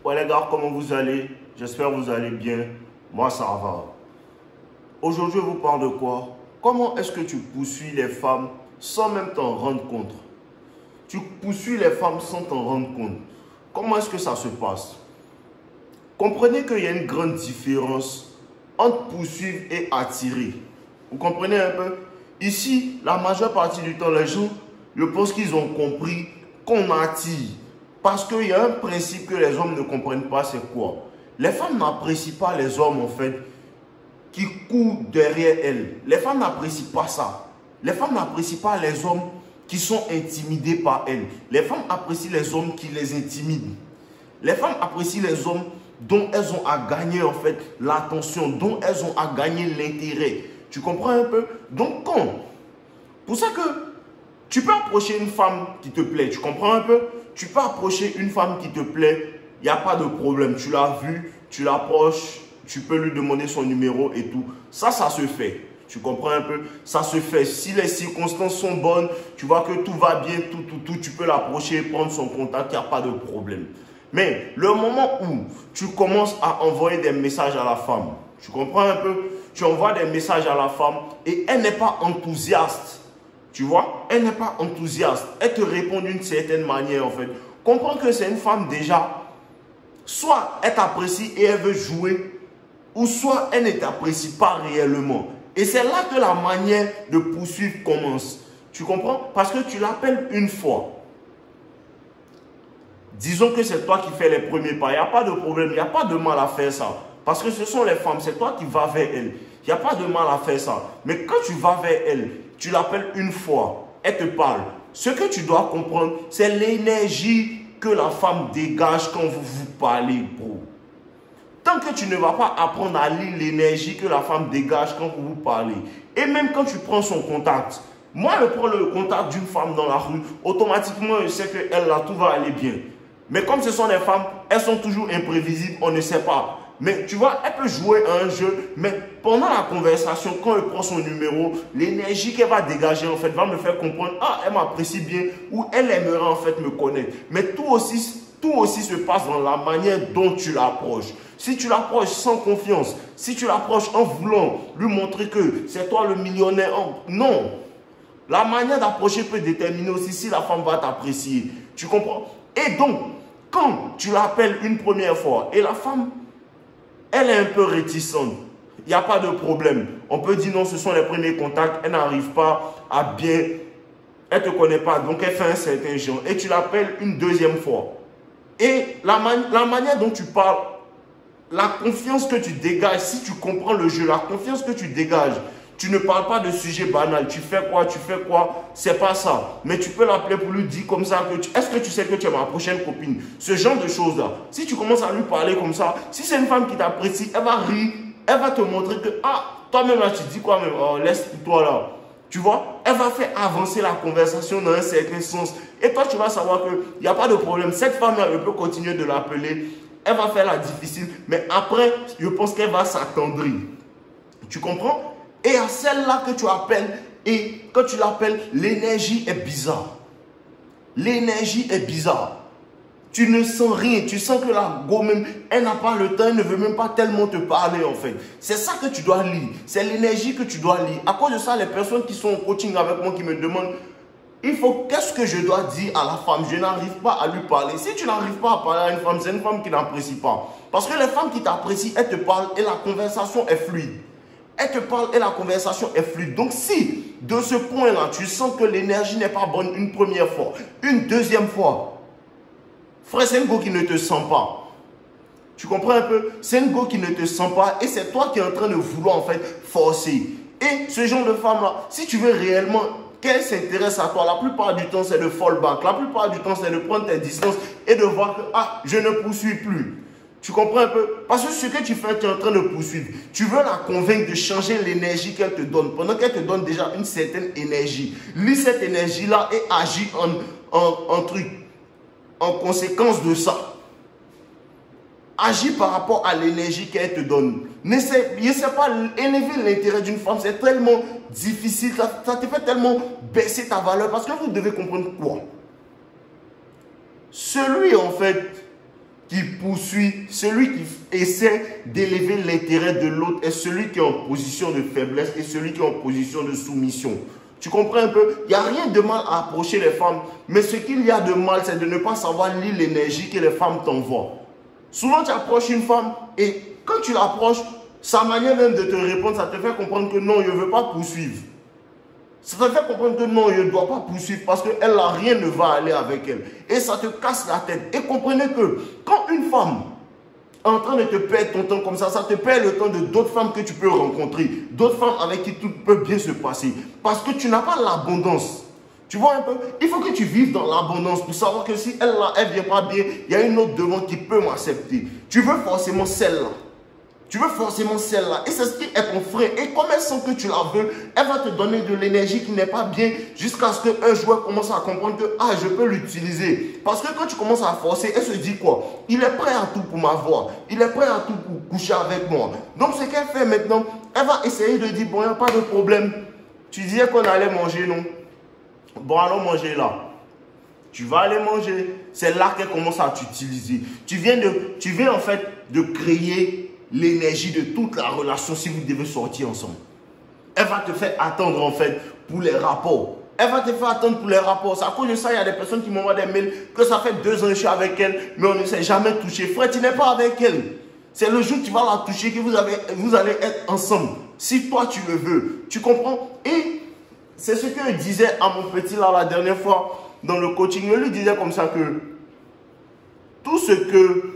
Ouais les gars, comment vous allez? J'espère que vous allez bien. Moi ça va. Aujourd'hui je vous parle de quoi? Comment est-ce que tu poursuis les femmes sans même t'en rendre compte? Tu poursuis les femmes sans t'en rendre compte. Comment est-ce que ça se passe? Comprenez qu'il y a une grande différence entre poursuivre et attirer. Vous comprenez un peu? Ici, la majeure partie du temps, les gens, je pense qu'ils ont compris qu'on attire. Parce qu'il y a un principe que les hommes ne comprennent pas, c'est quoi? Les femmes n'apprécient pas les hommes, en fait, qui courent derrière elles. Les femmes n'apprécient pas ça. Les femmes n'apprécient pas les hommes qui sont intimidés par elles. Les femmes apprécient les hommes qui les intimident. Les femmes apprécient les hommes dont elles ont à gagner, en fait, l'attention, dont elles ont à gagner l'intérêt. Tu comprends un peu? Donc, pour ça que tu peux approcher une femme qui te plaît, tu comprends un peu? Tu peux approcher une femme qui te plaît, il n'y a pas de problème. Tu l'as vue, tu l'approches, tu peux lui demander son numéro et tout. Ça se fait. Tu comprends un peu? Ça se fait. Si les circonstances sont bonnes, tu vois que tout va bien, tu peux l'approcher, prendre son contact, il n'y a pas de problème. Mais le moment où tu commences à envoyer des messages à la femme, tu comprends un peu? Tu envoies des messages à la femme et elle n'est pas enthousiaste. Tu vois? Elle n'est pas enthousiaste. Elle te répond d'une certaine manière en fait. Comprends que c'est une femme déjà. Soit elle t'apprécie et elle veut jouer, ou soit elle ne t'apprécie pas réellement. Et c'est là que la manière de poursuivre commence. Tu comprends? Parce que tu l'appelles une fois. Disons que c'est toi qui fais les premiers pas. Il n'y a pas de problème, il n'y a pas de mal à faire ça. Parce que ce sont les femmes, c'est toi qui vas vers elles. Il n'y a pas de mal à faire ça. Mais quand tu vas vers elles, tu l'appelles une fois, elle te parle. Ce que tu dois comprendre, c'est l'énergie que la femme dégage quand vous vous parlez, bro. Tant que tu ne vas pas apprendre à lire l'énergie que la femme dégage quand vous vous parlez, et même quand tu prends son contact, moi je prends le contact d'une femme dans la rue, automatiquement je sais qu'elle là, tout va aller bien. Mais comme ce sont des femmes, elles sont toujours imprévisibles, on ne sait pas. Mais tu vois, elle peut jouer à un jeu, mais pendant la conversation, quand elle prend son numéro, l'énergie qu'elle va dégager, en fait, va me faire comprendre, ah, elle m'apprécie bien, ou elle aimerait en fait me connaître. Mais tout aussi se passe dans la manière dont tu l'approches. Si tu l'approches sans confiance, si tu l'approches en voulant lui montrer que c'est toi le millionnaire, non. La manière d'approcher peut déterminer aussi si la femme va t'apprécier. Tu comprends? Et donc, quand tu l'appelles une première fois et la femme, elle est un peu réticente, il n'y a pas de problème. On peut dire non, ce sont les premiers contacts, elle n'arrive pas à bien, elle ne te connaît pas, donc elle fait un certain genre. Et tu l'appelles une deuxième fois. Et la manière dont tu parles, la confiance que tu dégages, si tu comprends le jeu, la confiance que tu dégages, tu ne parles pas de sujet banal. Tu fais quoi, c'est pas ça. Mais tu peux l'appeler pour lui dire comme ça que est-ce que tu sais que tu es ma prochaine copine? Ce genre de choses-là. Si tu commences à lui parler comme ça, si c'est une femme qui t'apprécie, elle va rire, elle va te montrer que, ah, toi-même là, tu dis quoi même? Oh, laisse toi là. Tu vois? Elle va faire avancer la conversation dans un certain sens. Et toi, tu vas savoir qu'il n'y a pas de problème. Cette femme-là, elle peut continuer de l'appeler. Elle va faire la difficile. Mais après, je pense qu'elle va s'attendrir. Tu comprends? Et à celle-là que tu appelles, et quand tu l'appelles, l'énergie est bizarre. L'énergie est bizarre. Tu ne sens rien. Tu sens que la go même, elle n'a pas le temps, elle ne veut même pas tellement te parler en fait. C'est ça que tu dois lire. C'est l'énergie que tu dois lire. À cause de ça, les personnes qui sont au coaching avec moi qui me demandent, il faut, qu'est-ce que je dois dire à la femme? Je n'arrive pas à lui parler. Si tu n'arrives pas à parler à une femme, c'est une femme qui n'apprécie pas. Parce que les femmes qui t'apprécient, elles te parlent et la conversation est fluide. Elle te parle et la conversation est fluide. Donc si, de ce point-là, tu sens que l'énergie n'est pas bonne une première fois, une deuxième fois, frère, c'est un go qui ne te sent pas. Tu comprends un peu? C'est un go qui ne te sent pas et c'est toi qui es en train de vouloir en fait forcer. Et ce genre de femme-là, si tu veux réellement qu'elle s'intéresse à toi, la plupart du temps, c'est de fall back. La plupart du temps, c'est de prendre tes distances et de voir que, ah, je ne poursuis plus. Tu comprends un peu? Parce que ce que tu fais, tu es en train de poursuivre. Tu veux la convaincre de changer l'énergie qu'elle te donne. Pendant qu'elle te donne déjà une certaine énergie. Lis cette énergie-là et agis en conséquence de ça. Agis par rapport à l'énergie qu'elle te donne. N'essaie pas élever l'intérêt d'une femme. C'est tellement difficile. Ça te fait tellement baisser ta valeur. Parce que vous devez comprendre quoi? Celui en fait qui poursuit, celui qui essaie d'élever l'intérêt de l'autre est celui qui est en position de faiblesse et celui qui est en position de soumission. Tu comprends un peu? Il n'y a rien de mal à approcher les femmes, mais ce qu'il y a de mal, c'est de ne pas savoir lire l'énergie que les femmes t'envoient. Souvent, tu approches une femme et quand tu l'approches, sa manière même de te répondre, ça te fait comprendre que non, je ne veux pas poursuivre. Ça te fait comprendre que non, je ne dois pas poursuivre parce qu'elle, rien ne va aller avec elle. Et ça te casse la tête. Et comprenez que quand une femme est en train de te perdre ton temps comme ça te perd le temps de d'autres femmes que tu peux rencontrer. D'autres femmes avec qui tout peut bien se passer. Parce que tu n'as pas l'abondance. Tu vois un peu? Il faut que tu vives dans l'abondance pour savoir que si elle là, elle ne vient pas bien, il y a une autre devant qui peut m'accepter. Tu veux forcément celle-là. Tu veux forcément celle-là. Et c'est ce qui est ton frère. Et comme elle sent que tu la veux, elle va te donner de l'énergie qui n'est pas bien jusqu'à ce qu'un joueur commence à comprendre que ah, je peux l'utiliser. Parce que quand tu commences à forcer, elle se dit quoi? Il est prêt à tout pour m'avoir. Il est prêt à tout pour coucher avec moi. Donc ce qu'elle fait maintenant, elle va essayer de dire bon, il n'y a pas de problème. Tu disais qu'on allait manger, non? Bon, allons manger là. Tu vas aller manger. C'est là qu'elle commence à t'utiliser. Tu viens en fait de créer l'énergie de toute la relation si vous devez sortir ensemble. Elle va te faire attendre en fait pour les rapports. Elle va te faire attendre pour les rapports. C'est à cause de ça, il y a des personnes qui m'envoient des mails que ça fait 2 ans que je suis avec elle, mais on ne s'est jamais touché. Frère, tu n'es pas avec elle. C'est le jour que tu vas la toucher que vous allez être ensemble. Si toi tu le veux. Tu comprends? Et c'est ce que je disais à mon petit là la dernière fois dans le coaching. Je lui disais comme ça que tout ce que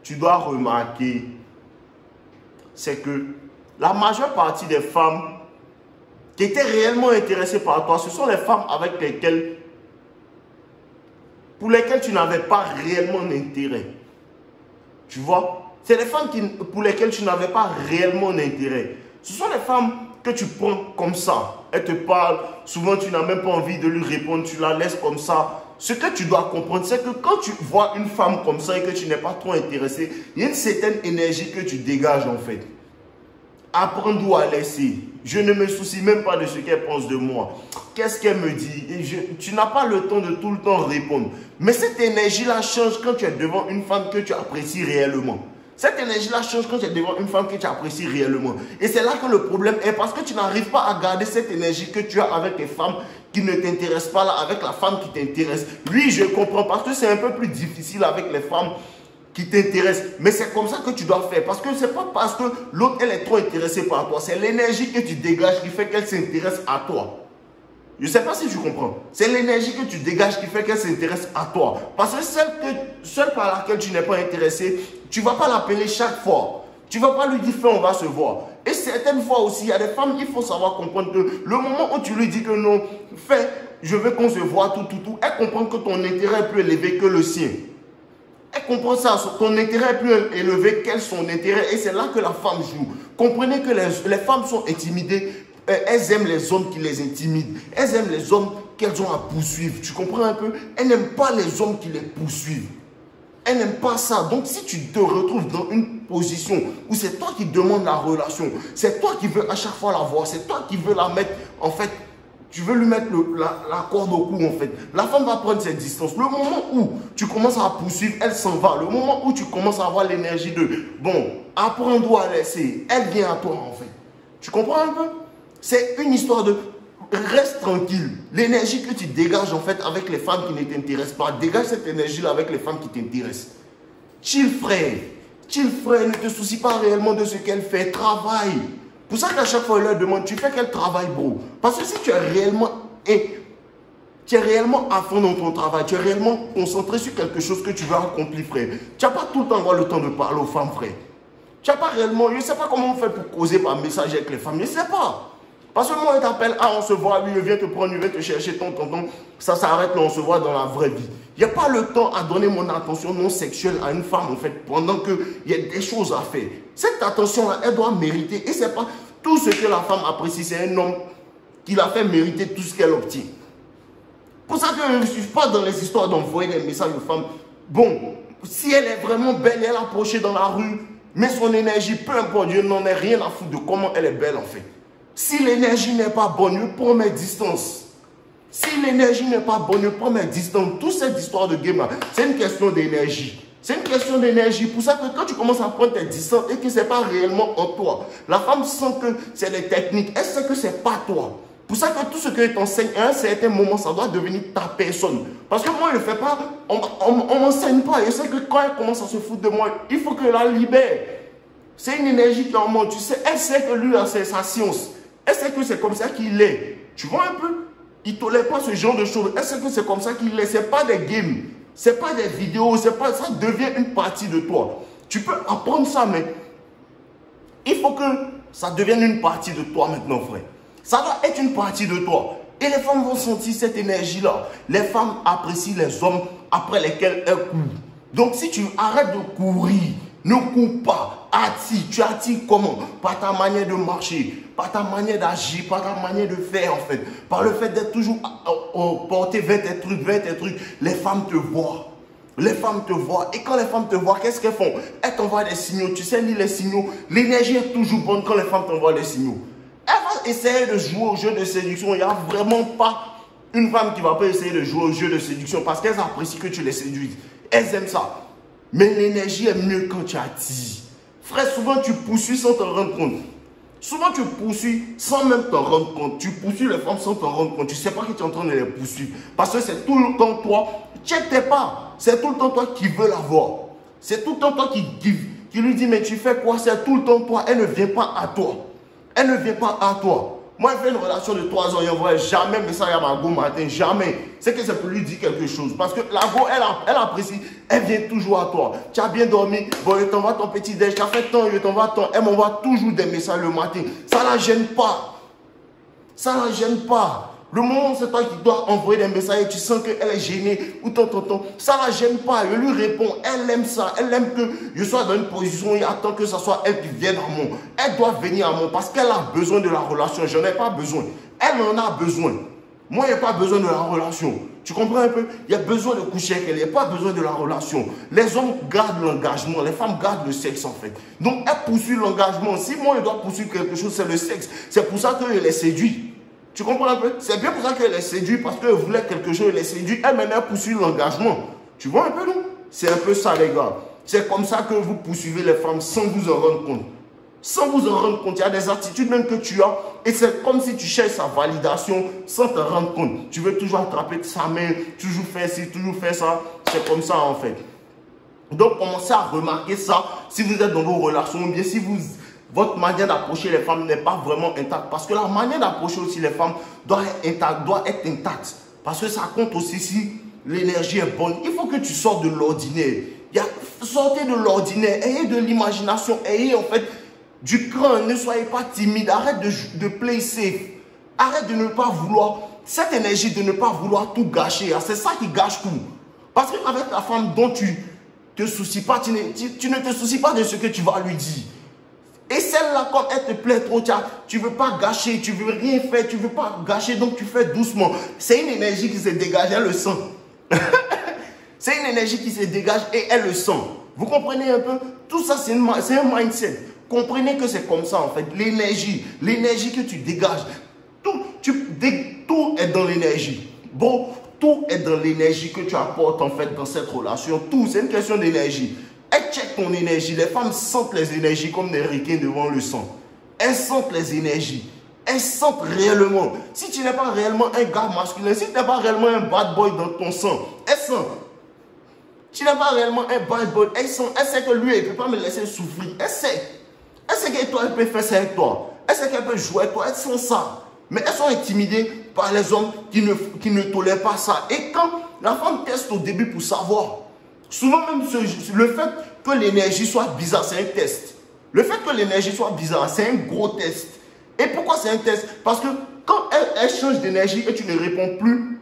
tu dois remarquer, c'est que la majeure partie des femmes qui étaient réellement intéressées par toi, ce sont les femmes pour lesquelles tu n'avais pas réellement d'intérêt. Tu vois? C'est les femmes pour lesquelles tu n'avais pas réellement d'intérêt. Ce sont les femmes que tu prends comme ça. Elle te parle, souvent tu n'as même pas envie de lui répondre, tu la laisses comme ça. Ce que tu dois comprendre, c'est que quand tu vois une femme comme ça et que tu n'es pas trop intéressé, il y a une certaine énergie que tu dégages en fait. Apprends d'où à laisser. Je ne me soucie même pas de ce qu'elle pense de moi. Qu'est-ce qu'elle me dit? Tu n'as pas le temps de tout le temps répondre. Mais cette énergie-là change quand tu es devant une femme que tu apprécies réellement. Cette énergie-là change quand tu es devant une femme que tu apprécies réellement. Et c'est là que le problème est parce que tu n'arrives pas à garder cette énergie que tu as avec les femmes qui ne t'intéressent pas là, avec la femme qui t'intéresse. Oui, je comprends parce que c'est un peu plus difficile avec les femmes qui t'intéressent. Mais c'est comme ça que tu dois faire. Parce que ce n'est pas parce que l'autre, elle est trop intéressée par toi. C'est l'énergie que tu dégages qui fait qu'elle s'intéresse à toi. Je ne sais pas si tu comprends. C'est l'énergie que tu dégages qui fait qu'elle s'intéresse à toi. Parce que celle par laquelle tu n'es pas intéressé, tu ne vas pas l'appeler chaque fois. Tu ne vas pas lui dire, fais, on va se voir. Et certaines fois aussi, il y a des femmes, il faut savoir comprendre que le moment où tu lui dis que non, fais, je veux qu'on se voit, tout, elle comprend que ton intérêt est plus élevé que le sien. Elle comprend ça, ton intérêt est plus élevé qu'elle son intérêt. Et c'est là que la femme joue. Comprenez que les femmes sont intimidées. Elles aiment les hommes qui les intimident. Elles aiment les hommes qu'elles ont à poursuivre. Tu comprends un peu? Elles n'aiment pas les hommes qui les poursuivent. Elles n'aiment pas ça. Donc si tu te retrouves dans une position où c'est toi qui demandes la relation, c'est toi qui veux à chaque fois la voir, c'est toi qui veux la mettre, en fait, tu veux lui mettre la corde au cou en fait. La femme va prendre cette distance. Le moment où tu commences à poursuivre, elle s'en va. Le moment où tu commences à avoir l'énergie de, bon, apprends à laisser, elle vient à toi en fait. Tu comprends un peu? C'est une histoire de reste tranquille. L'énergie que tu dégages en fait avec les femmes qui ne t'intéressent pas, dégage cette énergie-là avec les femmes qui t'intéressent. Chill frère. Chill frère, ne te soucie pas réellement de ce qu'elle fait. Travaille. Pour ça qu'à chaque fois, elle leur demande, tu fais quel travail, bro? Parce que si tu es réellement à fond dans ton travail, tu es réellement concentré sur quelque chose que tu veux accomplir, frère. Tu n'as pas tout le temps avoir le temps de parler aux femmes, frère. Tu n'as pas réellement, je ne sais pas comment on fait pour causer par message avec les femmes, je ne sais pas. Parce que moi, on t'appelle, ah, on se voit, lui, il vient te prendre, il vient te chercher ton tonton. Ça s'arrête là, on se voit dans la vraie vie. Il n'y a pas le temps à donner mon attention non sexuelle à une femme, en fait, pendant qu'il y a des choses à faire. Cette attention-là, elle doit mériter. Et ce n'est pas tout ce que la femme apprécie, c'est un homme qui la fait mériter tout ce qu'elle obtient. Pour ça que je ne suis pas dans les histoires d'envoyer des messages aux femmes. Bon, si elle est vraiment belle, elle est approchée dans la rue, mais son énergie, peu importe, je n'en ai rien à foutre de comment elle est belle, en fait. Si l'énergie n'est pas bonne, je prends mes distances. Si l'énergie n'est pas bonne, ne prends mes distances. Toute cette histoire de game, c'est une question d'énergie. C'est une question d'énergie. Pour ça que quand tu commences à prendre tes distances et que ce n'est pas réellement en toi, la femme sent que c'est les techniques. Elle sait que ce n'est pas toi. Pour ça que tout ce que tu enseignes, à un certain moment, ça doit devenir ta personne. Parce que moi, je ne le fais pas, on ne m'enseigne pas. Je sais que quand elle commence à se foutre de moi, il faut que je la libère. C'est une énergie qui en monte. Tu sais, elle sait que lui, c'est sa science. Elle sait que c'est comme ça qu'il est. Tu vois un peu? Il ne tolère pas ce genre de choses. Elle sait que c'est comme ça qu'il est. Ce n'est pas des games. Ce n'est pas des vidéos. Ça devient une partie de toi. Tu peux apprendre ça, mais il faut que ça devienne une partie de toi maintenant, frère. Ça doit être une partie de toi. Et les femmes vont sentir cette énergie-là. Les femmes apprécient les hommes après lesquels elles courent. Donc si tu arrêtes de courir, ne cours pas, attire. Tu attires comment? Par ta manière de marcher, par ta manière d'agir, par ta manière de faire en fait. Par le fait d'être toujours porté vers tes trucs, les femmes te voient. Les femmes te voient. Et quand les femmes te voient, qu'est-ce qu'elles font? Elles t'envoient des signaux. Tu sais lire les signaux. L'énergie est toujours bonne quand les femmes t'envoient des signaux. Elle va essayer de jouer au jeu de séduction. Il n'y a vraiment pas une femme qui ne va pas essayer de jouer au jeu de séduction parce qu'elles apprécient que tu les séduises. Elles aiment ça. Mais l'énergie est mieux quand tu attires. Frère, souvent tu poursuis sans te rendre compte. Souvent tu poursuis sans même te rendre compte. Tu poursuis les femmes sans te rendre compte. Tu ne sais pas que tu es en train de les poursuivre. Parce que c'est tout le temps toi. Check tes pas. C'est tout le temps toi qui veux la voir. C'est tout le temps toi qui lui dit mais tu fais quoi? C'est tout le temps toi. Elle ne vient pas à toi. Elle ne vient pas à toi. Moi, elle fait une relation de 3 ans, il n'envoie jamais un message à ma go matin, jamais. C'est que c'est pour lui dire quelque chose. Parce que la go, elle apprécie, elle vient toujours à toi. Tu as bien dormi, bon, je t'envoie ton petit déj, tu as fait tant, je t'envoie tant. Elle m'envoie toujours des messages le matin. Ça ne la gêne pas. Ça ne la gêne pas. Le moment où c'est toi qui dois envoyer des messages et tu sens qu'elle est gênée ou ton, ça ne la gêne pas. Je lui réponds, elle aime ça. Elle aime que je sois dans une position et attend que ce soit elle qui vienne à moi. Elle doit venir à moi parce qu'elle a besoin de la relation. Je n'en ai pas besoin. Elle en a besoin. Moi, il n'y a pas besoin de la relation. Tu comprends un peu? Il y a besoin de coucher avec elle. Il n'y a pas besoin de la relation. Les hommes gardent l'engagement. Les femmes gardent le sexe en fait. Donc, elle poursuit l'engagement. Si moi, je dois poursuivre quelque chose, c'est le sexe. C'est pour ça que je les séduis. Tu comprends un peu? C'est bien pour ça qu'elle les séduit, parce qu'elle voulait quelque chose, elle les séduit. Elle maintenant poursuit l'engagement. Tu vois un peu, non? C'est un peu ça, les gars. C'est comme ça que vous poursuivez les femmes sans vous en rendre compte. Sans vous en rendre compte, il y a des attitudes même que tu as. Et c'est comme si tu cherches sa validation sans te rendre compte. Tu veux toujours attraper de sa main, toujours faire ci, toujours faire ça. C'est comme ça, en fait. Donc, commencez à remarquer ça si vous êtes dans vos relations, ou bien si votre manière d'approcher les femmes n'est pas vraiment intacte. Parce que la manière d'approcher aussi les femmes doit être intacte. Parce que ça compte aussi si l'énergie est bonne. Il faut que tu sortes de l'ordinaire. Sortez de l'ordinaire. Ayez de l'imagination. Ayez en fait du cran. Ne soyez pas timide. Arrête de play safe. Arrête de ne pas vouloir. Cette énergie de ne pas vouloir tout gâcher. C'est ça qui gâche tout. Parce qu'avec la femme dont tu te soucies pas, tu ne te soucies pas de ce que tu vas lui dire. Et celle-là, comme elle te plaît trop, tu ne veux pas gâcher, tu ne veux rien faire, tu ne veux pas gâcher, donc tu fais doucement. C'est une énergie qui se dégage, elle le sent. C'est une énergie qui se dégage et elle le sent. Vous comprenez un peu? Tout ça, c'est un mindset. Comprenez que c'est comme ça en fait. L'énergie que tu dégages, tout est dans l'énergie. Bon, tout est dans l'énergie que tu apportes en fait dans cette relation. Tout, c'est une question d'énergie. Elle check ton énergie. Les femmes sentent les énergies comme des requins devant le sang. Elles sentent les énergies. Elles sentent réellement. Si tu n'es pas réellement un gars masculin, si tu n'es pas réellement un bad boy dans ton sang, elles sentent. Tu n'es pas réellement un bad boy, elles sentent. Elle sait que lui, elle ne peut pas me laisser souffrir. Elle sait. Elle sait que toi, elle peut faire ça avec toi. Elle sait qu'elle peut jouer avec toi. Elles sont ça. Mais elles sont intimidées par les hommes qui ne tolèrent pas ça. Et quand la femme teste au début pour savoir, souvent même le fait que l'énergie soit bizarre, c'est un test. Le fait que l'énergie soit bizarre, c'est un gros test. Et pourquoi c'est un test? Parce que quand elle change d'énergie et tu ne réponds plus,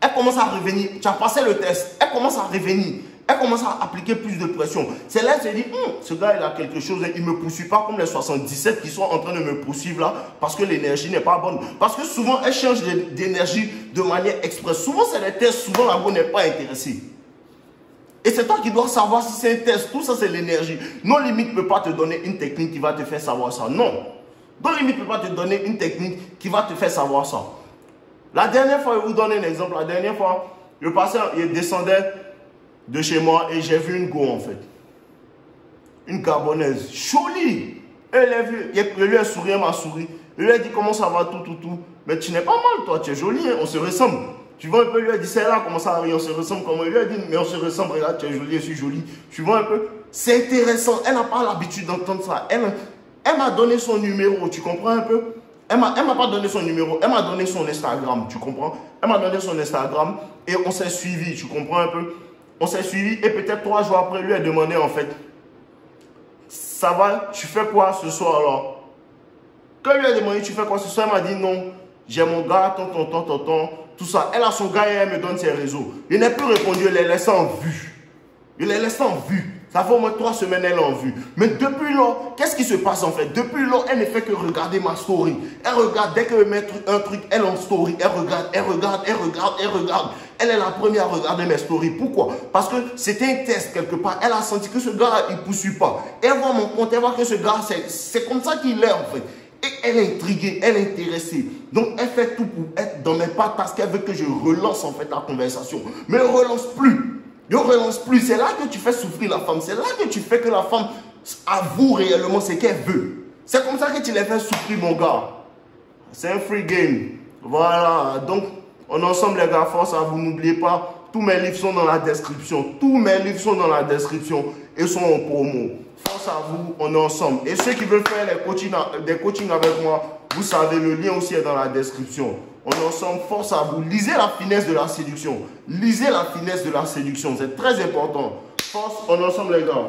elle commence à revenir. Tu as passé le test, elle commence à revenir. Elle commence à appliquer plus de pression. C'est là qu'elle se dit, ce gars il a quelque chose, il ne me poursuit pas comme les 77 qui sont en train de me poursuivre là, parce que l'énergie n'est pas bonne. Parce que souvent, elle change d'énergie de manière express. Souvent, c'est les tests, souvent la go n'est pas intéressée. Et c'est toi qui dois savoir si c'est un test. Tout ça, c'est l'énergie. Non limite ne peut pas te donner une technique qui va te faire savoir ça. Non. Non limite ne peut pas te donner une technique qui va te faire savoir ça. La dernière fois, je vais vous donner un exemple. La dernière fois, je passais, je descendais de chez moi et j'ai vu une go en fait. Une Gabonaise, jolie. Elle a vu, je lui ai souri, elle m'a souri. Je lui ai dit comment ça va, tout. Mais tu n'es pas mal, toi, tu es jolie, hein? On se ressemble. Tu vois un peu, lui a dit, c'est là, comment ça arrive, on se ressemble, comment il lui a dit, mais on se ressemble, regarde, tu es jolie, je suis jolie. Tu vois un peu, c'est intéressant. Elle n'a pas l'habitude d'entendre ça. Elle m'a donné son numéro, tu comprends un peu? Elle m'a pas donné son numéro, elle m'a donné son Instagram, tu comprends? Elle m'a donné son Instagram et on s'est suivi, tu comprends un peu? On s'est suivi et peut-être 3 jours après, lui a demandé en fait, ça va, tu fais quoi ce soir alors? Quand lui a demandé, tu fais quoi ce soir, elle m'a dit non, j'ai mon gars, tonton, tout ça. Elle a son gars et elle me donne ses réseaux. Il n'a plus répondu, je l'ai laissé en vue. Je l'ai laissé en vue. Ça fait au moins 3 semaines, elle est en vue. Mais depuis lors, qu'est-ce qui se passe en fait? Depuis lors, elle ne fait que regarder ma story. Elle regarde, dès que je mets un truc, elle en story. Elle regarde. Elle est la première à regarder mes stories. Pourquoi? Parce que c'était un test quelque part. Elle a senti que ce gars, il ne poursuit pas. Elle voit mon compte, elle voit que ce gars, c'est comme ça qu'il est en fait. Et elle est intriguée, elle est intéressée. Donc elle fait tout pour être dans mes pattes parce qu'elle veut que je relance en fait la conversation. Mais elle ne relance plus. Ne relance plus. C'est là que tu fais souffrir la femme. C'est là que tu fais que la femme avoue réellement ce qu'elle veut. C'est comme ça que tu les fais souffrir, mon gars. C'est un free game. Voilà. Donc, on est ensemble, les gars. Force à vous. N'oubliez pas, tous mes livres sont dans la description. Tous mes livres sont dans la description et sont en promo. Force à vous. On est ensemble. Et ceux qui veulent faire des coachings avec moi, vous savez, le lien aussi est dans la description. On est ensemble, force à vous. Lisez la finesse de la séduction. Lisez la finesse de la séduction. C'est très important. Force, on est ensemble les gars.